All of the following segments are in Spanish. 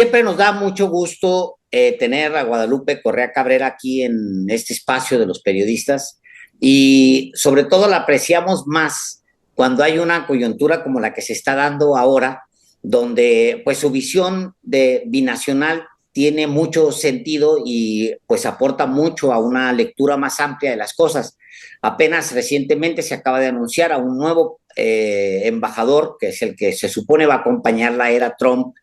Siempre nos da mucho gusto tener a Guadalupe Correa Cabrera aquí en este espacio de los periodistas y sobre todo la apreciamos más cuando hay una coyuntura como la que se está dando ahora, donde pues su visión de binacional tiene mucho sentido y pues aporta mucho a una lectura más amplia de las cosas. Apenas recientemente se acaba de anunciar a un nuevo embajador, que es el que se supone va a acompañar la era Trump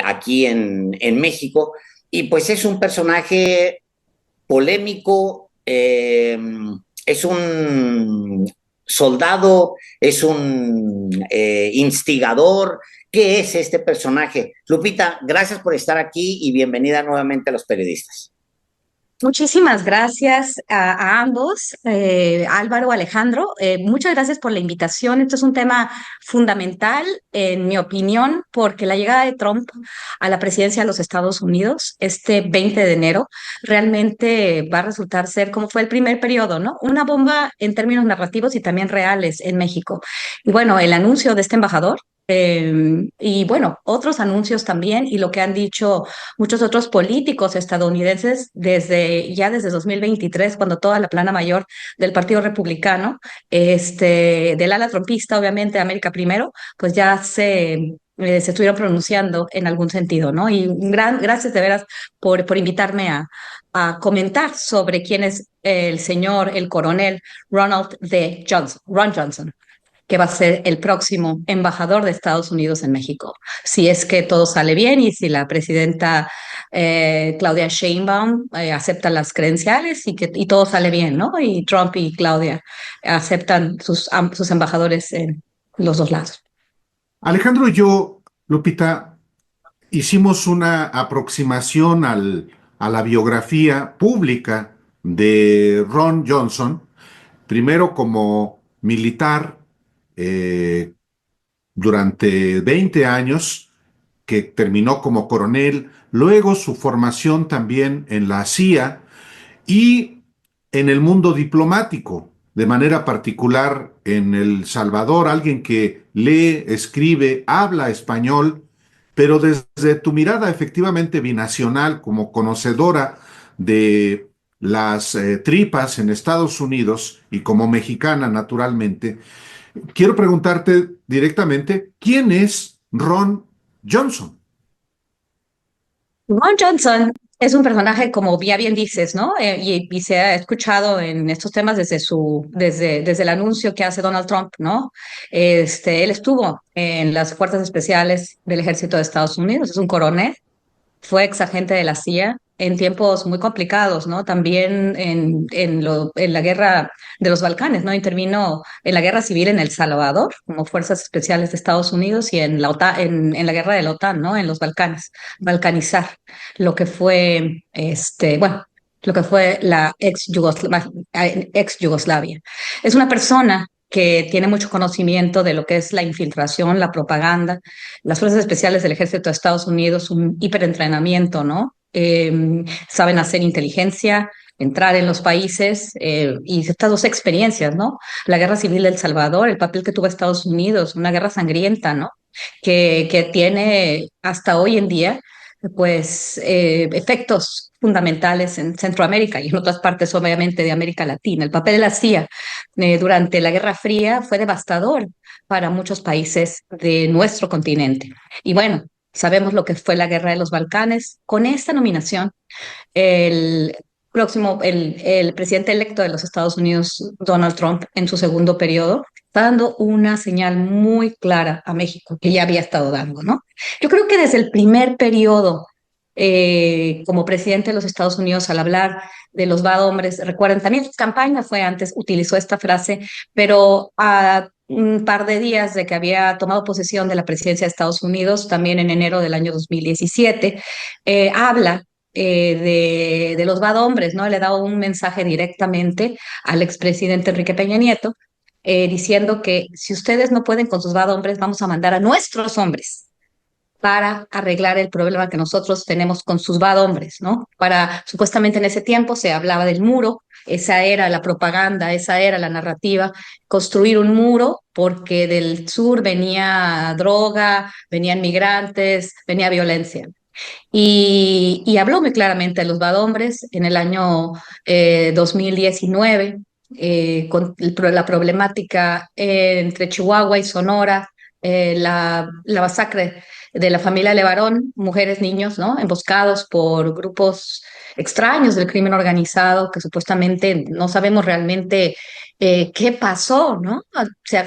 aquí en México. Y pues es un personaje polémico, es un soldado, es un instigador. ¿Qué es este personaje? Lupita, gracias por estar aquí y bienvenida nuevamente a los periodistas. Muchísimas gracias a ambos, Álvaro, Alejandro. Muchas gracias por la invitación. Esto es un tema fundamental, en mi opinión, porque la llegada de Trump a la presidencia de los Estados Unidos este 20 de enero realmente va a resultar ser como fue el primer periodo, ¿no? Una bomba en términos narrativos y también reales en México. Y bueno, el anuncio de este embajador. Y bueno, otros anuncios también y lo que han dicho muchos otros políticos estadounidenses desde 2023, cuando toda la plana mayor del Partido Republicano, del ala trumpista, obviamente, América Primero, pues ya se estuvieron pronunciando en algún sentido, ¿no? Y gracias de veras por invitarme a comentar sobre quién es el señor, el coronel Ron Johnson, que va a ser el próximo embajador de Estados Unidos en México. Si es que todo sale bien y si la presidenta Claudia Sheinbaum acepta las credenciales y todo sale bien, ¿no? Y Trump y Claudia aceptan sus embajadores en los dos lados. Alejandro y yo, Lupita, hicimos una aproximación a la biografía pública de Ron Johnson, primero como militar eh, durante 20 años, que terminó como coronel, luego su formación también en la CIA y en el mundo diplomático, de manera particular en El Salvador, alguien que lee, escribe, habla español, pero desde tu mirada efectivamente binacional, como conocedora de las tripas en Estados Unidos y como mexicana naturalmente, quiero preguntarte directamente, ¿quién es Ron Johnson? Ron Johnson es un personaje, como ya bien dices, ¿no? Y se ha escuchado en estos temas desde el anuncio que hace Donald Trump, ¿no? Él estuvo en las Fuerzas Especiales del Ejército de Estados Unidos, es un coronel, fue ex agente de la CIA en tiempos muy complicados, ¿no? También en la guerra de los Balcanes, ¿no? Intervino en la guerra civil en El Salvador, como Fuerzas Especiales de Estados Unidos, y en la OTAN, en la guerra de la OTAN, ¿no? En los Balcanes, balcanizar lo que fue, bueno, lo que fue la ex Yugoslavia. Es una persona que tiene mucho conocimiento de lo que es la infiltración, la propaganda, las fuerzas especiales del ejército de Estados Unidos, un hiperentrenamiento, ¿no? Saben hacer inteligencia, entrar en los países y estas dos experiencias, ¿no? La guerra civil de El Salvador, el papel que tuvo Estados Unidos, una guerra sangrienta, ¿no? Que tiene hasta hoy en día, pues, efectos fundamentales en Centroamérica y en otras partes, obviamente, de América Latina. El papel de la CIA durante la Guerra Fría fue devastador para muchos países de nuestro continente. Y bueno, sabemos lo que fue la Guerra de los Balcanes. Con esta nominación, el el presidente electo de los Estados Unidos, Donald Trump, en su segundo periodo, está dando una señal muy clara a México, que ya había estado dando, ¿no? Yo creo que desde el primer periodo como presidente de los Estados Unidos, al hablar de los bad hombres, recuerden, también su campaña fue antes, utilizó esta frase, pero a un par de días de que había tomado posesión de la presidencia de Estados Unidos, también en enero del año 2017, habla de los bad hombres, ¿no? Le da un mensaje directamente al expresidente Enrique Peña Nieto, diciendo que si ustedes no pueden con sus bad hombres, vamos a mandar a nuestros hombres para arreglar el problema que nosotros tenemos con sus bad hombres, ¿no? Supuestamente en ese tiempo se hablaba del muro, esa era la propaganda, esa era la narrativa, construir un muro porque del sur venía droga, venían migrantes, venía violencia. y habló muy claramente de los Bad Hombres en el año 2019, con la problemática entre Chihuahua y Sonora, la masacre de la familia Levarón, mujeres, niños, ¿no? Emboscados por grupos extraños del crimen organizado que supuestamente no sabemos realmente qué pasó, ¿no? Se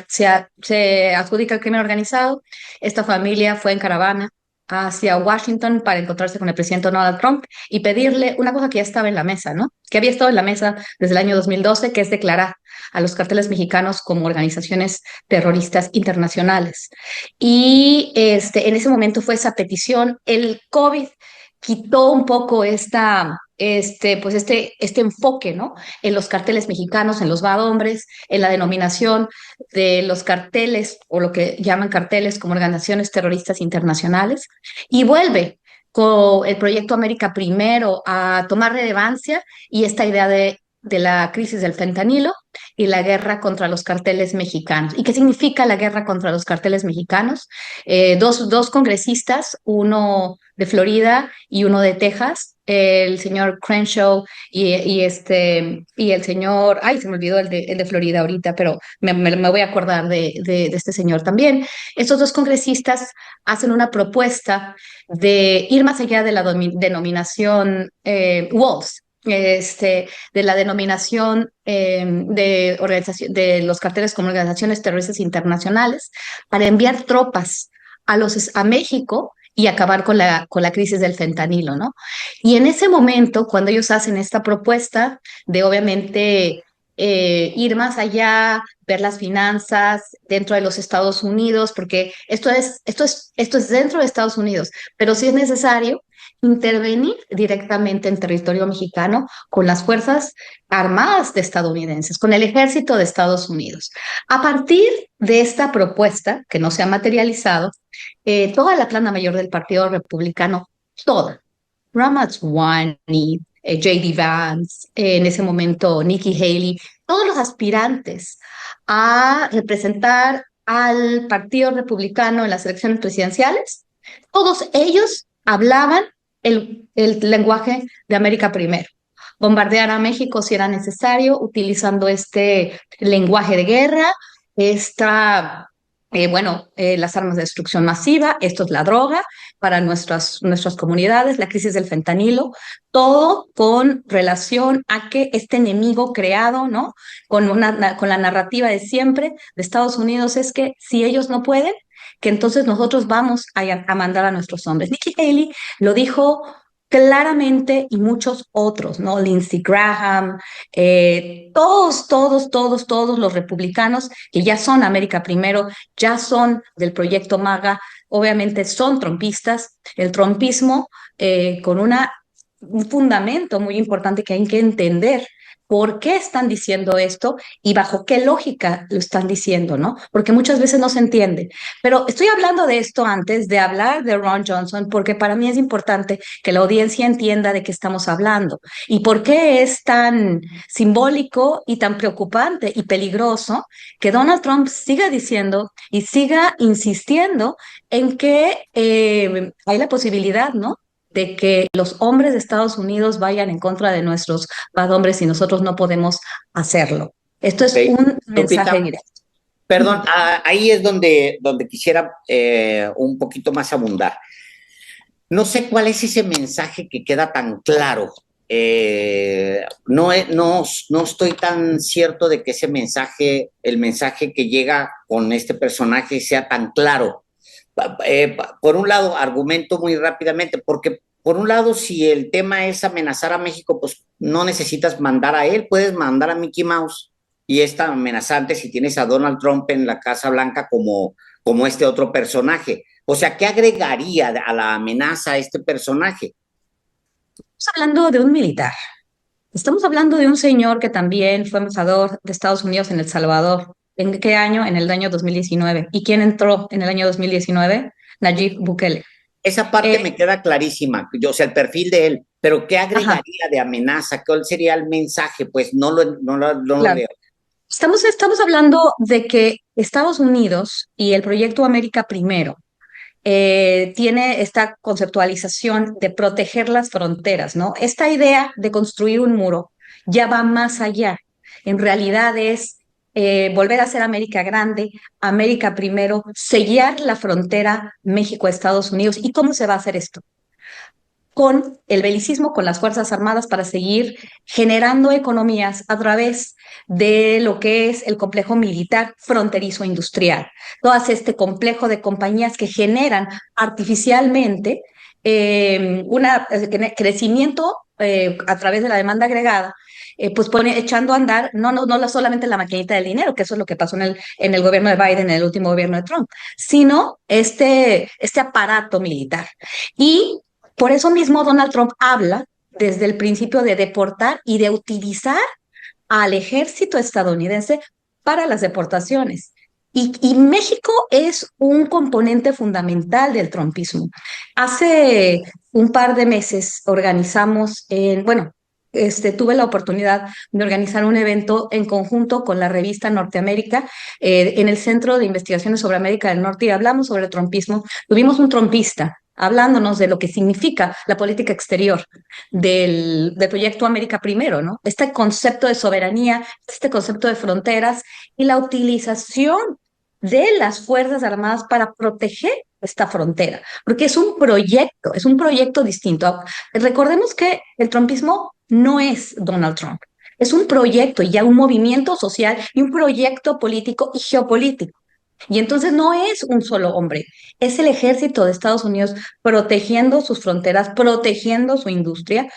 adjudica el crimen organizado. Esta familia fue en caravana hacia Washington para encontrarse con el presidente Donald Trump y pedirle una cosa que ya estaba en la mesa, ¿no? Que había estado en la mesa desde el año 2012, que es declarar a los carteles mexicanos como organizaciones terroristas internacionales. Y en ese momento fue esa petición. El COVID quitó un poco este enfoque, ¿no? En los carteles mexicanos, en los bad hombres, en la denominación de los carteles o lo que llaman carteles como organizaciones terroristas internacionales y vuelve con el proyecto América Primero a tomar relevancia y esta idea de la crisis del fentanilo y la guerra contra los carteles mexicanos. ¿Y qué significa la guerra contra los carteles mexicanos? Dos congresistas, uno de Florida y uno de Texas, el señor Crenshaw y el señor, ay, se me olvidó el de Florida ahorita, pero me voy a acordar de este señor también. Estos dos congresistas hacen una propuesta de ir más allá de la denominación WALS, de la denominación de los carteles como organizaciones terroristas internacionales para enviar tropas a México y acabar con la crisis del fentanilo, ¿no? Y en ese momento, cuando ellos hacen esta propuesta de obviamente ir más allá, ver las finanzas dentro de los Estados Unidos, porque esto es dentro de Estados Unidos, pero sí es necesario intervenir directamente en territorio mexicano con las fuerzas armadas de estadounidenses, con el ejército de Estados Unidos. A partir de esta propuesta, que no se ha materializado, toda la plana mayor del Partido Republicano, toda, Ramaswamy, J.D. Vance, en ese momento Nikki Haley, todos los aspirantes a representar al Partido Republicano en las elecciones presidenciales, todos ellos hablaban el lenguaje de América Primero. Bombardear a México si era necesario, utilizando este lenguaje de guerra, las armas de destrucción masiva, esto es la droga para nuestras comunidades, la crisis del fentanilo, todo con relación a que este enemigo creado, ¿no? Con la narrativa de siempre de Estados Unidos es que si ellos no pueden, que entonces nosotros vamos a mandar a nuestros hombres. Nikki Haley lo dijo claramente y muchos otros, ¿no? Lindsey Graham, todos los republicanos que ya son América Primero, ya son del proyecto MAGA, obviamente son trumpistas, el trumpismo con un fundamento muy importante que hay que entender por qué están diciendo esto y bajo qué lógica lo están diciendo, ¿no? Porque muchas veces no se entiende. Pero estoy hablando de esto antes de hablar de Ron Johnson, porque para mí es importante que la audiencia entienda de qué estamos hablando y por qué es tan simbólico y tan preocupante y peligroso que Donald Trump siga diciendo y siga insistiendo en que hay la posibilidad, ¿no? De que los hombres de Estados Unidos vayan en contra de nuestros bad hombres y nosotros no podemos hacerlo. Esto es Okay. un mensaje Lupita, directo. perdón, ahí es donde quisiera un poquito más abundar. No sé cuál es ese mensaje que queda tan claro. No estoy tan cierto de que ese mensaje, el mensaje que llega con este personaje sea tan claro. Por un lado, argumento muy rápidamente, porque por un lado, si el tema es amenazar a México, pues no necesitas mandar a él, puedes mandar a Mickey Mouse y es tan amenazante si tienes a Donald Trump en la Casa Blanca como este otro personaje. O sea, ¿qué agregaría a la amenaza a este personaje? Estamos hablando de un militar. Estamos hablando de un señor que también fue embajador de Estados Unidos en El Salvador. ¿En qué año? En el año 2019. ¿Y quién entró en el año 2019? Nayib Bukele. Esa parte me queda clarísima, yo, o sea, el perfil de él, pero ¿qué Ajá, agregaría de amenaza? ¿Cuál sería el mensaje? Pues no lo claro. leo. Estamos hablando de que Estados Unidos y el proyecto América Primero tiene esta conceptualización de proteger las fronteras, ¿no? Esta idea de construir un muro ya va más allá. En realidad es volver a ser América grande, América primero, sellar la frontera México-Estados Unidos. ¿Y cómo se va a hacer esto? Con el belicismo, con las Fuerzas Armadas para seguir generando economías a través de lo que es el complejo militar fronterizo industrial. Todo este complejo de compañías que generan artificialmente un crecimiento a través de la demanda agregada, pues echando a andar no solamente la maquinita del dinero, que eso es lo que pasó en el gobierno de Biden, en el último gobierno de Trump, sino este aparato militar. Y por eso mismo Donald Trump habla desde el principio de deportar y de utilizar al ejército estadounidense para las deportaciones. Y México es un componente fundamental del trumpismo. Hace un par de meses organizamos, tuve la oportunidad de organizar un evento en conjunto con la revista Norteamérica en el Centro de Investigaciones sobre América del Norte y hablamos sobre el trumpismo. Tuvimos un trumpista hablándonos de lo que significa la política exterior del proyecto América Primero, ¿no? Este concepto de soberanía, este concepto de fronteras y la utilización de las Fuerzas Armadas para proteger esta frontera, porque es un proyecto distinto. Recordemos que el trumpismo no es Donald Trump, es un proyecto y ya un movimiento social y un proyecto político y geopolítico. Y entonces no es un solo hombre, es el ejército de Estados Unidos protegiendo sus fronteras, protegiendo su industria,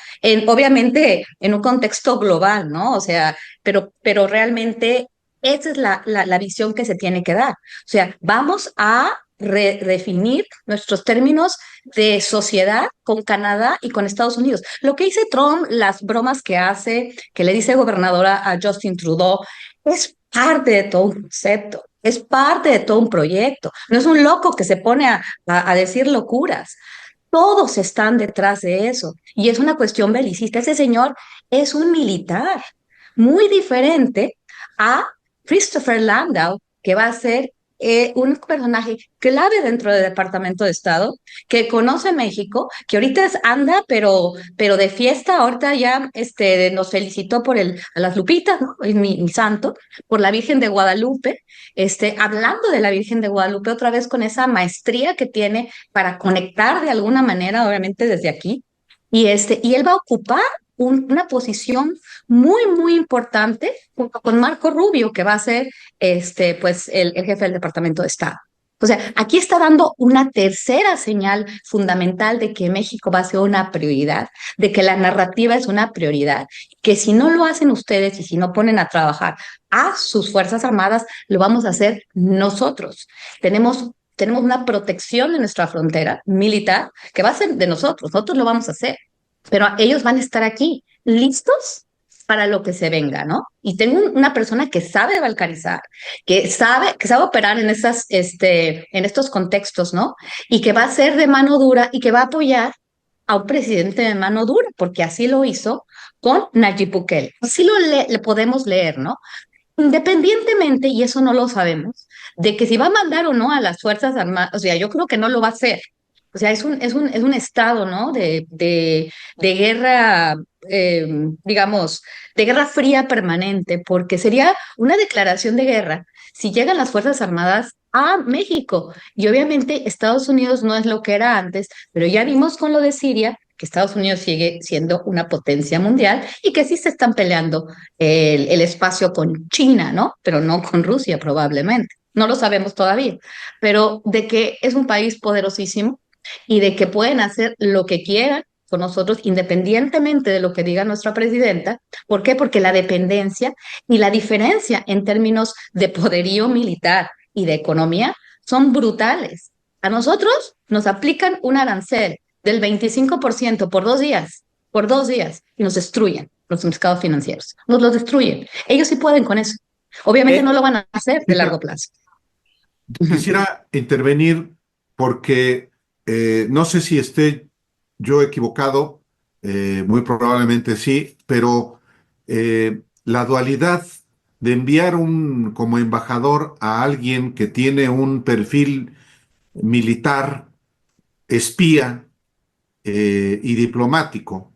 obviamente en un contexto global, ¿no? O sea, pero realmente esa es la visión que se tiene que dar. O sea, vamos a redefinir nuestros términos de sociedad con Canadá y con Estados Unidos. Lo que dice Trump, las bromas que hace, que le dice gobernadora a Justin Trudeau, es parte de todo un concepto, es parte de todo un proyecto. No es un loco que se pone a decir locuras. Todos están detrás de eso. Y es una cuestión belicista. Ese señor es un militar muy diferente a Christopher Landau, que va a ser un personaje clave dentro del Departamento de Estado, que conoce México, que ahorita anda, pero de fiesta, ahorita ya nos felicitó por a las Lupitas, ¿no? Es mi santo, por la Virgen de Guadalupe, hablando de la Virgen de Guadalupe otra vez con esa maestría que tiene para conectar de alguna manera, obviamente desde aquí, y él va a ocupar una posición muy, muy importante junto con Marco Rubio, que va a ser pues, el jefe del Departamento de Estado. O sea, aquí está dando una tercera señal fundamental de que México va a ser una prioridad, de que la narrativa es una prioridad, que si no lo hacen ustedes y si no ponen a trabajar a sus Fuerzas Armadas, lo vamos a hacer nosotros. Tenemos una protección de nuestra frontera militar que va a ser de nosotros lo vamos a hacer, pero ellos van a estar aquí listos para lo que se venga, ¿no? Y tengo una persona que sabe balcanizar, que sabe operar en estos contextos, ¿no? Y que va a ser de mano dura y que va a apoyar a un presidente de mano dura, porque así lo hizo con Nayib Bukele. Así le podemos leer, ¿no? Independientemente, y eso no lo sabemos, de que si va a mandar o no a las Fuerzas Armadas, o sea, yo creo que no lo va a hacer. O sea, es un estado, ¿no? De guerra, digamos, de guerra fría permanente, porque sería una declaración de guerra si llegan las Fuerzas Armadas a México. Y obviamente Estados Unidos no es lo que era antes, pero ya vimos con lo de Siria que Estados Unidos sigue siendo una potencia mundial y que sí se están peleando el espacio con China, ¿no? Pero no con Rusia probablemente. No lo sabemos todavía, pero de que es un país poderosísimo y de que pueden hacer lo que quieran con nosotros independientemente de lo que diga nuestra presidenta. ¿Por qué? Porque la dependencia y la diferencia en términos de poderío militar y de economía son brutales. A nosotros nos aplican un arancel del 25% por 2 días, y nos destruyen los mercados financieros, nos los destruyen. Ellos sí pueden con eso. Obviamente no lo van a hacer de largo plazo. Quisiera intervenir porque no sé si esté yo equivocado, muy probablemente sí, pero la dualidad de enviar como embajador a alguien que tiene un perfil militar espía y diplomático,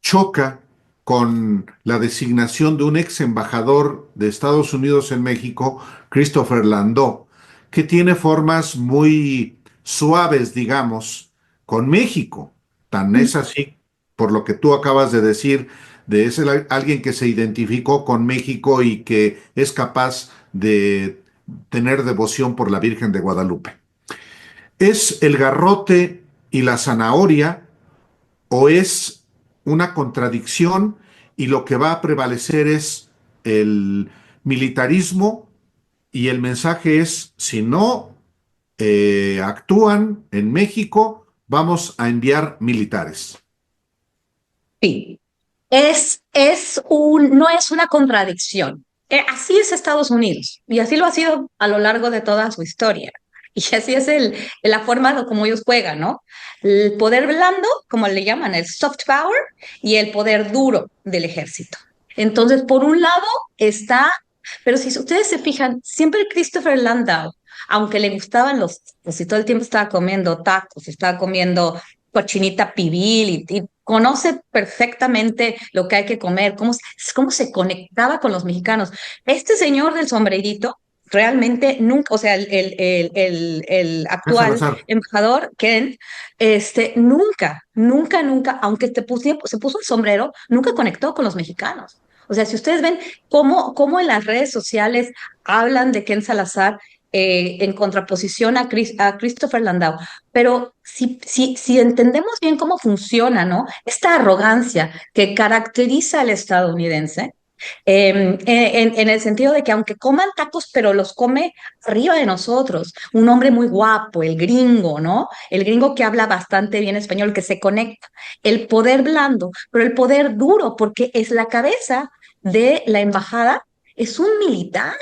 choca con la designación de un ex embajador de Estados Unidos en México, Christopher Landau, que tiene formas muy suaves, digamos, con México. Tan es así, por lo que tú acabas de decir, de alguien que se identificó con México y que es capaz de tener devoción por la Virgen de Guadalupe. ¿Es el garrote y la zanahoria o es una contradicción y lo que va a prevalecer es el militarismo y el mensaje es, si no actúan en México, vamos a enviar militares? Sí, no es una contradicción. Así es Estados Unidos y así lo ha sido a lo largo de toda su historia. Y así es la forma de cómo ellos juegan, ¿no? El poder blando, como le llaman, el soft power, y el poder duro del ejército. Entonces, por un lado está, pero si ustedes se fijan, siempre Christopher Landau, aunque le gustaban los tacos y todo el tiempo estaba comiendo tacos, estaba comiendo cochinita pibil y conoce perfectamente lo que hay que comer, cómo se conectaba con los mexicanos. Este señor del sombrerito realmente nunca, o sea, el Es al actual azar. embajador, Ken, nunca, aunque se puso el sombrero, nunca conectó con los mexicanos. O sea, si ustedes ven cómo en las redes sociales hablan de Ken Salazar en contraposición a Christopher Landau, pero si entendemos bien cómo funciona, ¿no? Esta arrogancia que caracteriza al estadounidense, en el sentido de que aunque coman tacos, pero los come arriba de nosotros, un hombre muy guapo, el gringo, ¿no? El gringo que habla bastante bien español, que se conecta, el poder blando, pero el poder duro, porque es la cabeza de la embajada, es un militar.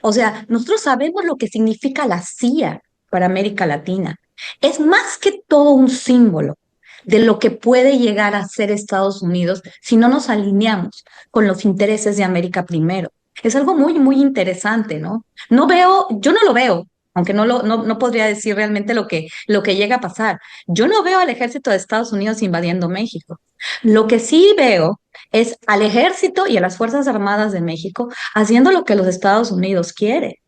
O sea, nosotros sabemos lo que significa la CIA para América Latina. Es más que todo un símbolo de lo que puede llegar a ser Estados Unidos si no nos alineamos con los intereses de América primero. Es algo muy interesante, ¿no? Yo no lo veo, aunque no podría decir realmente lo que llega a pasar. Yo no veo al ejército de Estados Unidos invadiendo México. Lo que sí veo es al ejército y a las Fuerzas Armadas de México haciendo lo que los Estados Unidos quiere,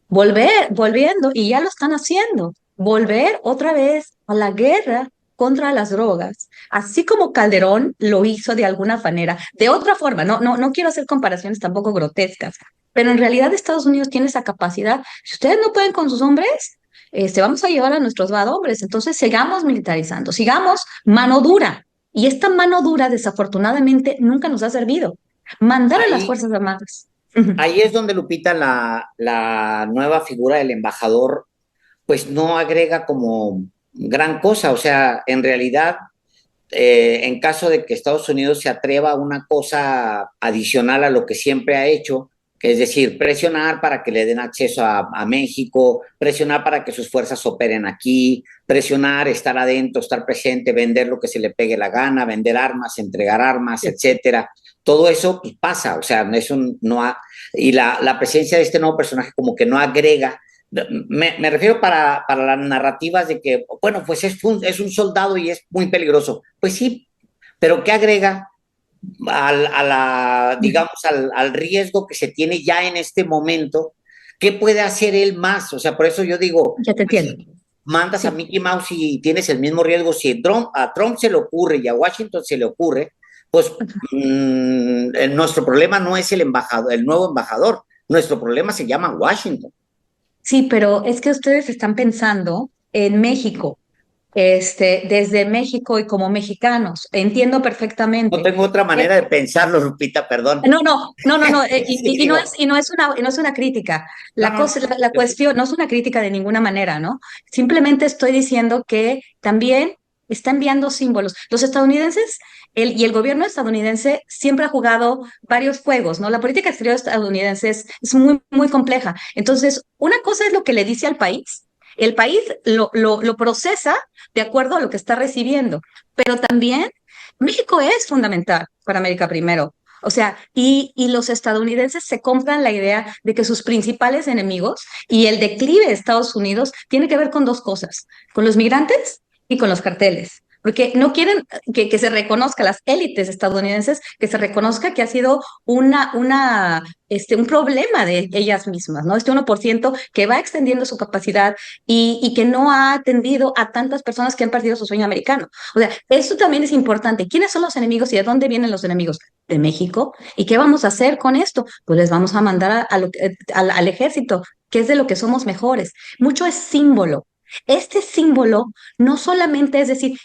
volviendo, y ya lo están haciendo, volver otra vez a la guerra contra las drogas, así como Calderón lo hizo de alguna manera, de otra forma, no quiero hacer comparaciones tampoco grotescas, pero en realidad Estados Unidos tiene esa capacidad. Si ustedes no pueden con sus hombres, vamos a llevar a nuestros bad hombres, entonces sigamos militarizando, sigamos mano dura. Y esta mano dura, desafortunadamente, nunca nos ha servido. Mandar a las Ahí, Fuerzas Armadas. ahí es donde, Lupita, la nueva figura del embajador, pues no agrega como gran cosa. O sea, en realidad, en caso de que Estados Unidos se atreva a una cosa adicional a lo que siempre ha hecho, que es decir, presionar para que le den acceso a México, presionar para que sus fuerzas operen aquí, presionar, estar adentro, estar presente, vender lo que se le pegue la gana, vender armas, entregar armas, etcétera. Todo eso pues, pasa, o sea, eso no ha, y la presencia de este nuevo personaje como que no agrega. Me refiero para las narrativas de que, bueno, pues es un soldado y es muy peligroso. Pues sí, pero ¿qué agrega digamos, al riesgo que se tiene ya en este momento? ¿Qué puede hacer él más? O sea, por eso yo digo, Ya te pues, entiendo. si mandas a Sí. Mickey Mouse y tienes el mismo riesgo, si a Trump se le ocurre y a Washington se le ocurre, pues nuestro problema no es el embajador, el nuevo embajador, nuestro problema se llama Washington. Sí, pero es que ustedes están pensando en México, desde México y como mexicanos. Entiendo No perfectamente. tengo otra manera de pensarlo, Lupita, perdón. No, Sí, y digo, no es una crítica. no, La no, cosa, la cuestión no es una crítica de ninguna manera, ¿no? Simplemente estoy diciendo que también está enviando símbolos. Los estadounidenses y el gobierno estadounidense siempre ha jugado varios juegos, ¿no? La política exterior estadounidense es muy compleja. Entonces, una cosa es lo que le dice al país. El país lo procesa de acuerdo a lo que está recibiendo, pero también México es fundamental para América primero. O sea, y los estadounidenses se compran la idea de que sus principales enemigos y el declive de Estados Unidos tiene que ver con dos cosas, con los migrantes y con los carteles. Porque no quieren que se reconozca, las élites estadounidenses, que se reconozca que ha sido un problema de ellas mismas, ¿no? Este 1% que va extendiendo su capacidad y que no ha atendido a tantas personas que han perdido su sueño americano. O sea, esto también es importante. ¿Quiénes son los enemigos y de dónde vienen los enemigos? De México. ¿Y qué vamos a hacer con esto? Pues les vamos a mandar al ejército, que es de lo que somos mejores. Mucho es símbolo. Este símbolo no solamente es decir,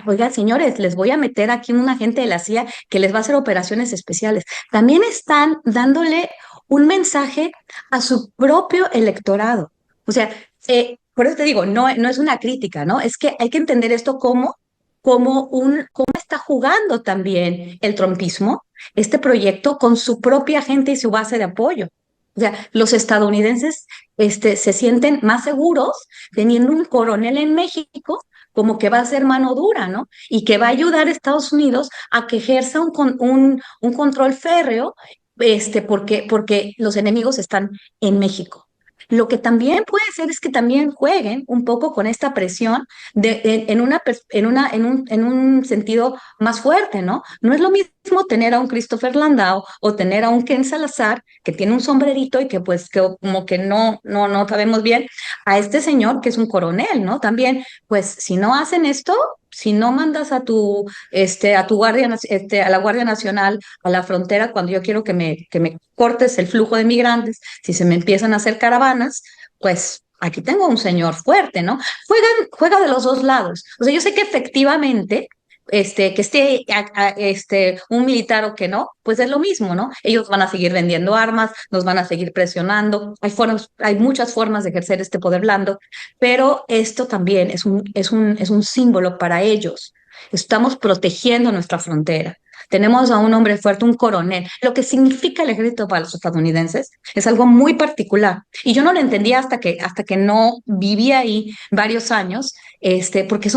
oiga, señores, les voy a meter aquí un agente de la CIA que les va a hacer operaciones especiales. También están dándole un mensaje a su propio electorado. O sea, por eso te digo, no es una crítica, ¿no? Es que hay que entender esto cómo está jugando también el trumpismo, este proyecto, con su propia gente y su base de apoyo. O sea, los estadounidenses se sienten más seguros teniendo un coronel en México como que va a ser mano dura, ¿no? Y que va a ayudar a Estados Unidos a que ejerza un control férreo, porque los enemigos están en México. Lo que también puede ser es que también jueguen un poco con esta presión en un sentido más fuerte, ¿no? No es lo mismo tener a un Christopher Landau o tener a un Ken Salazar que tiene un sombrerito y que pues que como que no sabemos bien, a este señor que es un coronel, ¿no? También, pues si no hacen esto, si no mandas a tu a la Guardia Nacional a la frontera cuando yo quiero que me cortes el flujo de migrantes, si se me empiezan a hacer caravanas, pues aquí tengo un señor fuerte, ¿no? Juega de los dos lados. O sea, yo sé que efectivamente, que un militar o que no, pues es lo mismo, ¿no? Ellos van a seguir vendiendo armas, nos van a seguir presionando, hay muchas formas de ejercer este poder blando, pero esto también es un símbolo para ellos. Estamos protegiendo nuestra frontera. Tenemos a un hombre fuerte, un coronel. Lo que significa el ejército para los estadounidenses es algo muy particular. Y yo no lo entendía hasta que no viví ahí varios años, porque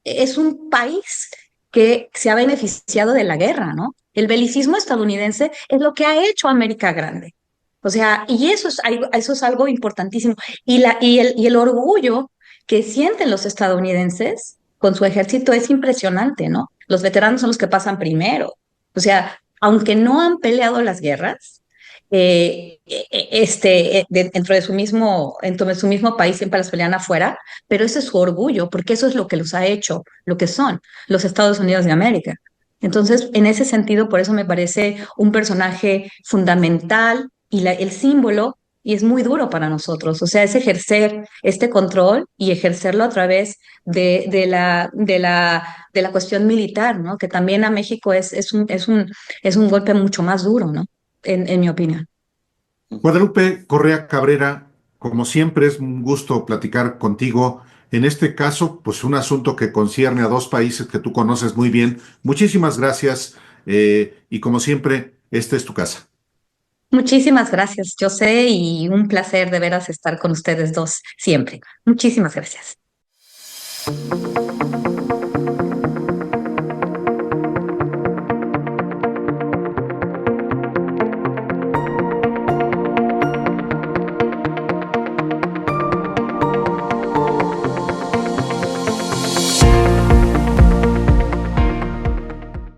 es un país que se ha beneficiado de la guerra, ¿no? El belicismo estadounidense es lo que ha hecho a América grande. O sea, y eso es algo importantísimo. Y el orgullo que sienten los estadounidenses con su ejército es impresionante, ¿no? Los veteranos son los que pasan primero. O sea, aunque no han peleado las guerras, dentro de su mismo país siempre las pelean afuera, pero ese es su orgullo, porque eso es lo que los ha hecho, lo que son los Estados Unidos de América. Entonces, en ese sentido, por eso me parece un personaje fundamental y el símbolo, y es muy duro para nosotros. O sea, es ejercer este control y ejercerlo a través de la cuestión militar, ¿no? Que también a México es un golpe mucho más duro, ¿no? En mi opinión. Guadalupe Correa Cabrera, como siempre es un gusto platicar contigo. En este caso, pues un asunto que concierne a dos países que tú conoces muy bien. Muchísimas gracias y como siempre, esta es tu casa. Muchísimas gracias, José, y un placer de veras estar con ustedes dos siempre. Muchísimas gracias.